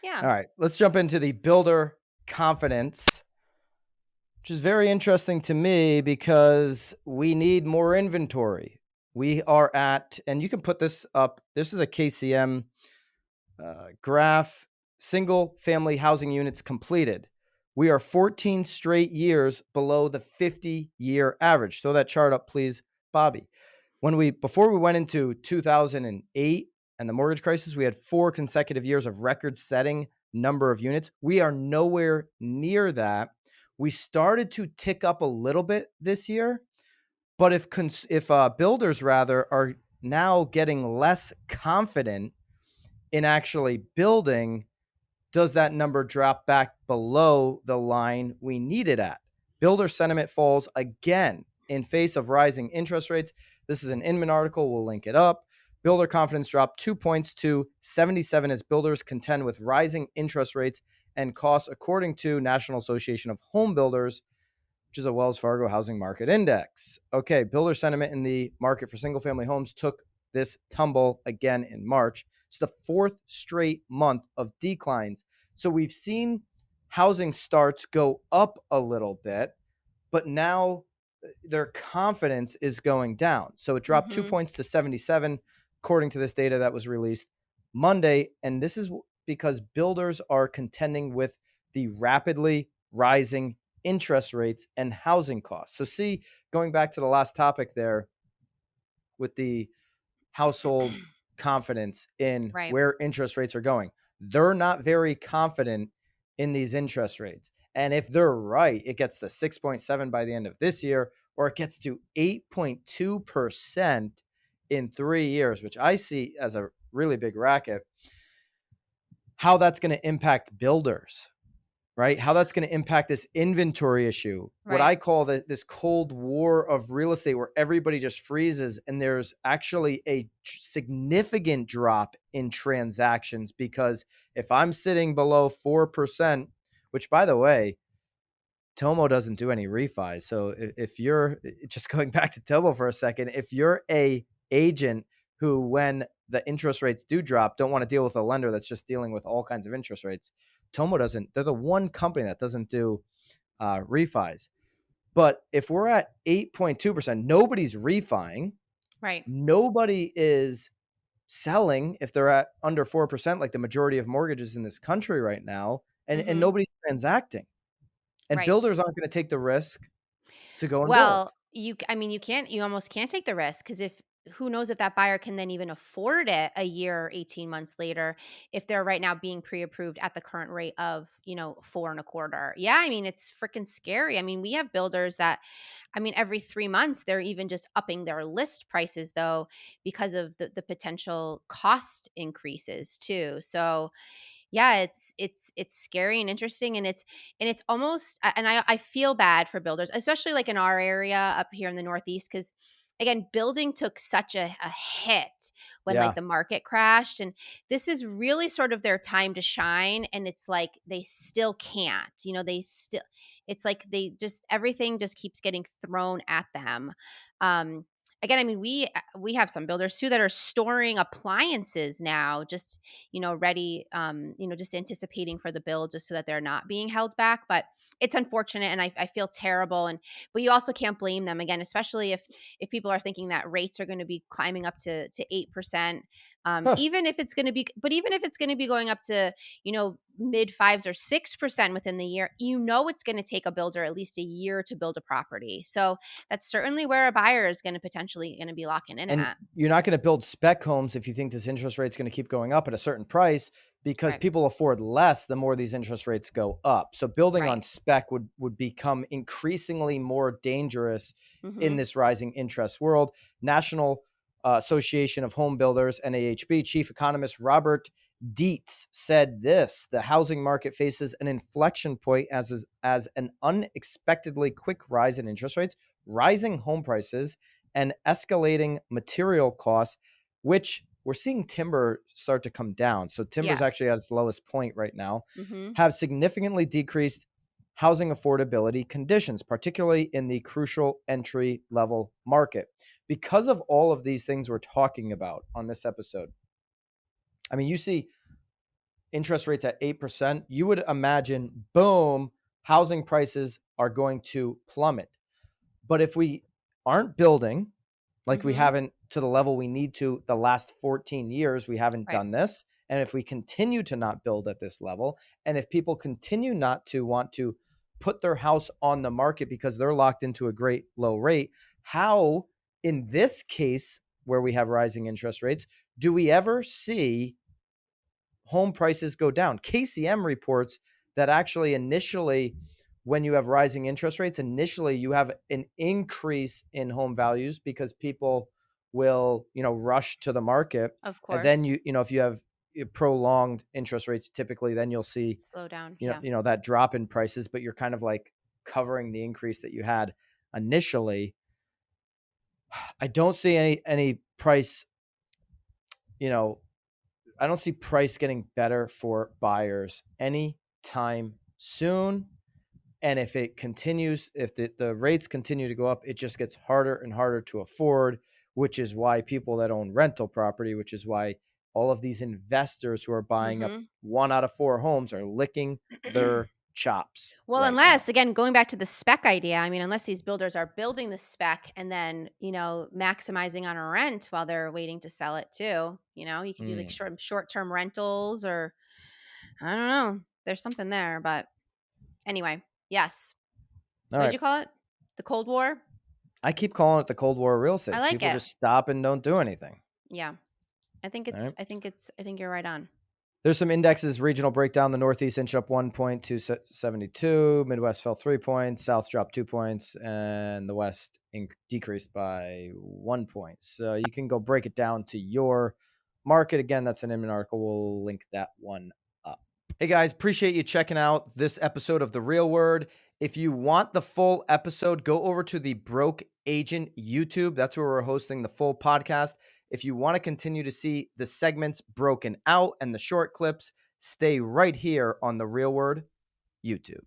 Yeah. All right, let's jump into the builder confidence, which is very interesting to me because we need more inventory. We are at, and you can put this up. This is a KCM graph, single family housing units completed. We are 14 straight years below the 50-year average. Throw that chart up, please, Bobby. Before we went into 2008 and the mortgage crisis, we had 4 consecutive years of record-setting number of units. We are nowhere near that. We started to tick up a little bit this year, but if builders rather are now getting less confident in actually building, does that number drop back below the line we need it at? Builder sentiment falls again in face of rising interest rates. This is an Inman article. We'll link it up. Builder confidence dropped 2 points to 77 as builders contend with rising interest rates and costs, according to National Association of Home Builders, which is a Wells Fargo housing market index. Okay, builder sentiment in the market for single-family homes took this tumble again in March. It's the 4th straight month of declines. So we've seen housing starts go up a little bit, but now their confidence is going down. So it dropped 2 Mm-hmm. points to 77, according to this data that was released Monday. And this is because builders are contending with the rapidly rising interest rates and housing costs. So see, going back to the last topic there with the household confidence in Right. where interest rates are going, they're not very confident in these interest rates. And if they're right, it gets to 6.7 by the end of this year, or it gets to 8.2% in 3 years, which I see as a really big racket. How that's going to impact builders, right? How that's going to impact this inventory issue. What Right. I call this cold war of real estate where everybody just freezes and there's actually a significant drop in transactions, because if I'm sitting below 4%, which by the way, Tomo doesn't do any refis. So if you're just going back to Tomo for a second, if you're a agent who, when the interest rates do drop, don't want to deal with a lender that's just dealing with all kinds of interest rates, Tomo doesn't. They're the one company that doesn't do refis. But if we're at 8.2%, nobody's refining. Right. Nobody is selling if they're at under 4%, like the majority of mortgages in this country right now, and Mm-hmm. nobody's transacting. And Right. builders aren't going to take the risk to go and build. Well, I mean, you almost can't take the risk because if who knows if that buyer can then even afford it a year or 18 months later if they're right now being pre-approved at the current rate of, 4.25. Yeah, I mean, it's freaking scary. I mean, we have builders that, I mean, every 3 months they're even just upping their list prices though because of the potential cost increases too. So yeah, it's scary and interesting, and it's almost and I feel bad for builders, especially like in our area up here in the Northeast, because again, building took such a hit when like Yeah. the market crashed, and this is really sort of their time to shine, and it's like they still can't, they still it's like they just everything just keeps getting thrown at them. Um Again, I mean, we have some builders too that are storing appliances now, just ready, just anticipating for the bill just so that they're not being held back. But it's unfortunate and I feel terrible. But you also can't blame them again, especially if people are thinking that rates are going to be climbing up to 8%. Huh. Even if it's going to be, but even if it's going to be going up to, mid fives or 6% within the year, it's going to take a builder at least a year to build a property. So that's certainly where a buyer is going to potentially going to be locking in And at. you're not going to build spec homes if you think this interest rate is going to keep going up at a certain price, because Right. people afford less the more these interest rates go up. So building on Right. spec would become increasingly more dangerous in Mm-hmm. this rising interest world. National Association of Home Builders, NAHB, chief economist Robert Dietz said this: the housing market faces an inflection point as an unexpectedly quick rise in interest rates, rising home prices, and escalating material costs, which we're seeing timber start to come down. So timber's actually Yes. at its lowest point right now, Mm-hmm. have significantly decreased housing affordability conditions, particularly in the crucial entry level market. Because of all of these things we're talking about on this episode, I mean, you see interest rates at 8%, you would imagine, boom, housing prices are going to plummet. But if we aren't building, like we Mhm. haven't to the level we need to the last 14 years, we haven't Right. done this. And if we continue to not build at this level, and if people continue not to want to put their house on the market because they're locked into a great low rate, how, in this case, where we have rising interest rates, do we ever see home prices go down? KCM reports that actually initially, when you have rising interest rates, initially you have an increase in home values because people will, rush to the market. Of And then course. if you have prolonged interest rates, typically then you'll see, Slow down. Yeah. that drop in prices, but you're kind of like covering the increase that you had initially. I don't see any price, you know, I don't see price getting better for buyers anytime soon. And if it continues, if the rates continue to go up, it just gets harder and harder to afford, which is why people that own rental property, which is why all of these investors who are buying up Mhm. 1 out of 4 homes are licking their chops Well, right now. unless, again, going back to the spec idea, I mean, unless these builders are building the spec and then, maximizing on a rent while they're waiting to sell it too. You could do like Mm. short-term rentals, or I don't know. There's something there, but anyway, yes. All What did right. you call it? The Cold War? I keep calling it the Cold War of real I estate. like People it. just stop and don't do anything. Yeah. I think All it's right. I think it's I think you're right on. There's some indexes, regional breakdown. The Northeast inched up 1 point to 72. Midwest fell 3 points. South dropped 2 points. And the West decreased by 1 point. So you can go break it down to your market. Again, that's an Inman article. We'll link that one up. Hey guys, appreciate you checking out this episode of The Real Word. If you want the full episode, go over to the Broke Agent YouTube. That's where we're hosting the full podcast. If you want to continue to see the segments broken out and the short clips, stay right here on the Real Word YouTube.